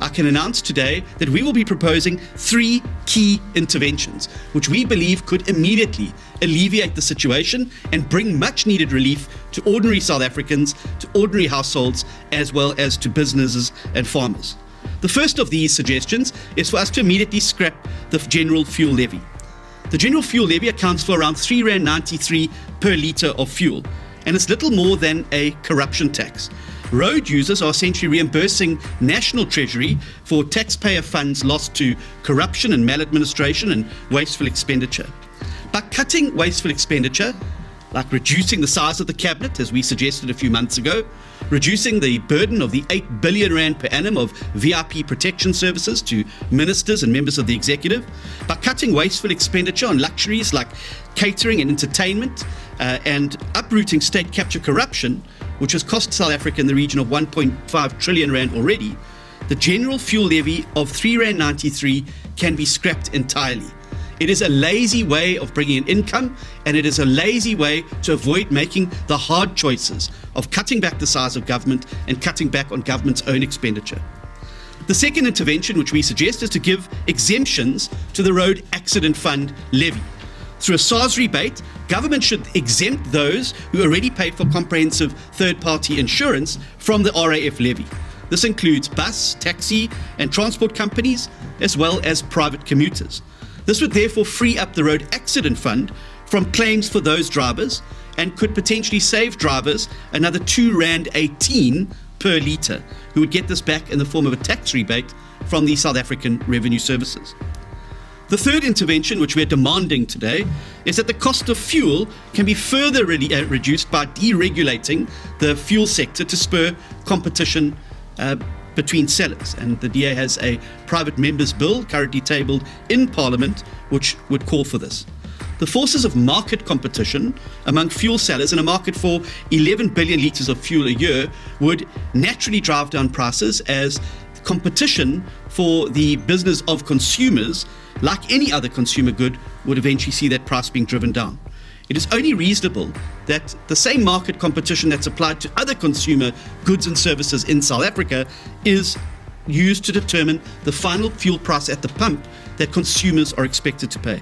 I can announce today that we will be proposing 3 key interventions, which we believe could immediately alleviate the situation and bring much needed relief to ordinary South Africans, to ordinary households, as well as to businesses and farmers. The first of these suggestions is for us to immediately scrap the general fuel levy. The general fuel levy accounts for around R3.93 per litre of fuel, and it's little more than a corruption tax. Road users are essentially reimbursing National Treasury for taxpayer funds lost to corruption and maladministration and wasteful expenditure. By cutting wasteful expenditure, like reducing the size of the cabinet, as we suggested a few months ago, reducing the burden of the R8 billion per annum of VIP protection services to ministers and members of the executive, by cutting wasteful expenditure on luxuries like catering and entertainment, and uprooting state capture corruption, which has cost South Africa in the region of R1.5 trillion already, the general fuel levy of R3.93 can be scrapped entirely. It is a lazy way of bringing in income, and it is a lazy way to avoid making the hard choices of cutting back the size of government and cutting back on government's own expenditure. The second intervention which we suggest is to give exemptions to the Road Accident Fund levy. Through a SARS rebate, government should exempt those who already pay for comprehensive third-party insurance from the RAF levy. This includes bus, taxi, and transport companies, as well as private commuters. This would therefore free up the Road Accident Fund from claims for those drivers and could potentially save drivers another R2.18 per litre, who would get this back in the form of a tax rebate from the South African Revenue Services. The third intervention, which we are demanding today, is that the cost of fuel can be further reduced by deregulating the fuel sector to spur competition between sellers. And the DA has a private members bill currently tabled in Parliament which would call for this. The forces of market competition among fuel sellers in a market for 11 billion litres of fuel a year would naturally drive down prices, as competition for the business of consumers, like any other consumer good, would eventually see that price being driven down. It is only reasonable that the same market competition that's applied to other consumer goods and services in South Africa is used to determine the final fuel price at the pump that consumers are expected to pay.